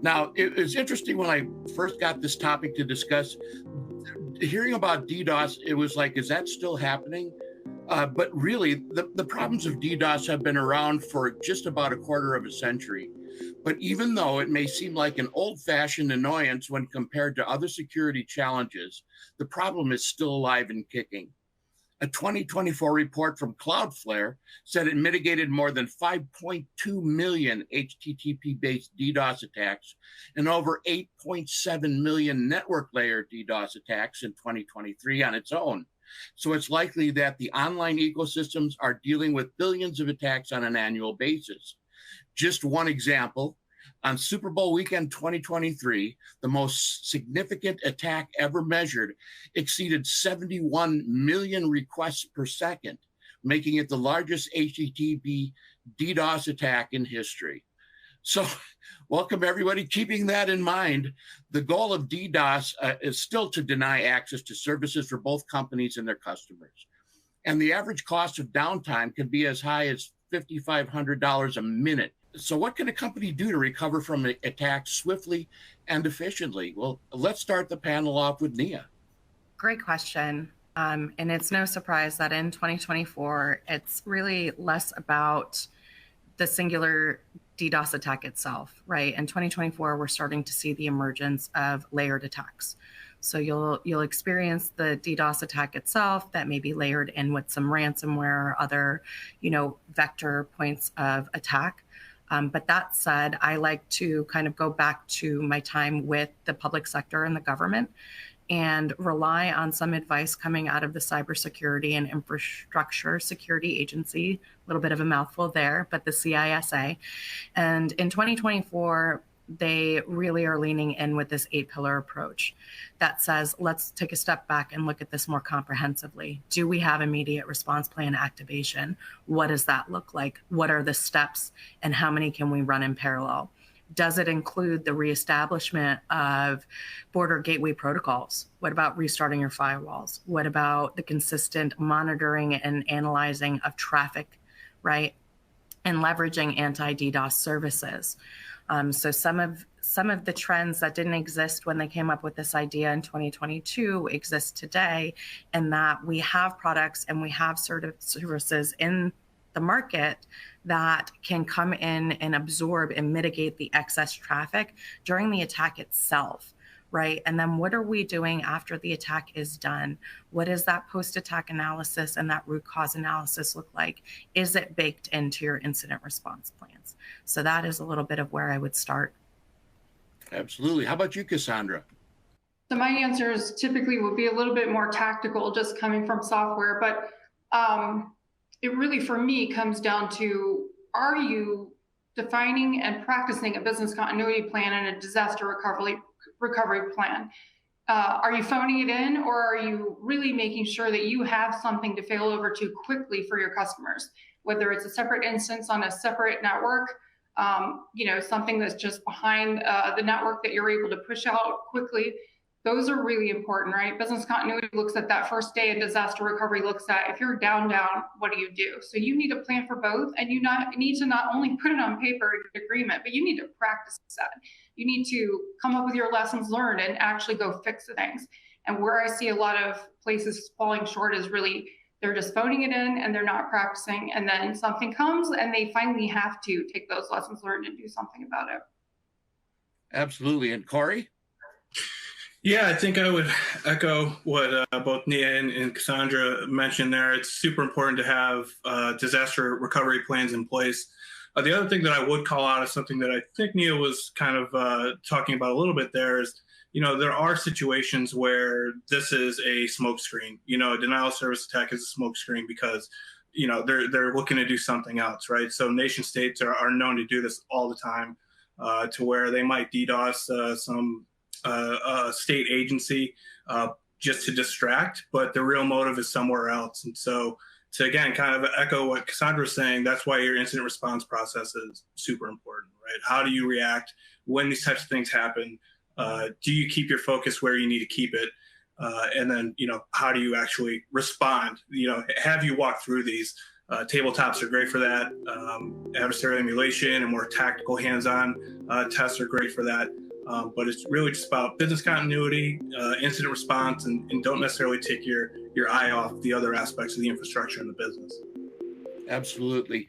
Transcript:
Now, it's interesting when I first got this topic to discuss, hearing about DDoS, it was like, is that still happening? But really, the problems of DDoS have been around for just about a quarter of a century. But even though it may seem like an old-fashioned annoyance when compared to other security challenges, the problem is still alive and kicking. A 2024 report from Cloudflare said it mitigated more than 5.2 million HTTP-based DDoS attacks and over 8.7 million network layer DDoS attacks in 2023 on its own. So it's likely that the online ecosystems are dealing with billions of attacks on an annual basis. Just one example, on Super Bowl weekend 2023, the most significant attack ever measured exceeded 71 million requests per second, making it the largest HTTP DDoS attack in history. So welcome everybody. Keeping that in mind, the goal of DDoS is still to deny access to services for both companies and their customers. And the average cost of downtime can be as high as $5,500 a minute. So what can a company do to recover from attacks swiftly and efficiently? Well, let's start the panel off with Nia. Great question. And it's no surprise that in 2024, it's really less about the singular DDoS attack itself, right? In 2024, we're starting to see the emergence of layered attacks. So you'll experience the DDoS attack itself that may be layered in with some ransomware or other, vector points of attack. But that said, I like to kind of go back to my time with the public sector and the government and rely on some advice coming out of the Cybersecurity and Infrastructure Security Agency, a little bit of a mouthful there, but the CISA. And in 2024, they really are leaning in with this 8-pillar approach that says, let's take a step back and look at this more comprehensively. Do we have immediate response plan activation? What does that look like? What are the steps and how many can we run in parallel? Does it include the reestablishment of border gateway protocols? What about restarting your firewalls? What about the consistent monitoring and analyzing of traffic, right? And leveraging anti-DDoS services. So some of the trends that didn't exist when they came up with this idea in 2022 exist today, and that we have products and we have services in the market that can come in and absorb and mitigate the excess traffic during the attack itself, right? And then what are we doing after the attack is done? What does that post-attack analysis and that root cause analysis look like? Is it baked into your incident response plans? So that is a little bit of where I would start. Absolutely. How about you, Cassandra? So my answers typically would be a little bit more tactical, just coming from software, but it really, for me, comes down to, are you defining and practicing a business continuity plan and a disaster recovery plan? Are you phoning it in, or are you really making sure that you have something to fail over to quickly for your customers? Whether it's a separate instance on a separate network, something that's just behind the network that you're able to push out quickly. Those are really important, right? Business continuity looks at that first day, and disaster recovery looks at, if you're down, what do you do? So you need a plan for both, and you need to not only put it on paper in agreement, but you need to practice that. You need to come up with your lessons learned and actually go fix the things. And where I see a lot of places falling short is really, they're just phoning it in and they're not practicing. And then something comes and they finally have to take those lessons learned and do something about it. Absolutely. And Cory? Yeah, I think I would echo what both Nia and Cassandra mentioned there. It's super important to have disaster recovery plans in place. The other thing that I would call out is something that I think Nia was kind of talking about a little bit there is, there are situations where this is a smokescreen. A denial of service attack is a smokescreen because, they're looking to do something else, right? So nation states are known to do this all the time to where they might DDoS some state agency just to distract, but the real motive is somewhere else. And so to, again, kind of echo what Cassandra was saying, that's why your incident response process is super important, right? How do you react when these types of things happen? Do you keep your focus where you need to keep it? And then, how do you actually respond? Have you walked through these Tabletops are great for that. Adversarial emulation and more tactical hands-on tests are great for that. But it's really just about business continuity, incident response, and don't necessarily take your eye off the other aspects of the infrastructure in the business. Absolutely.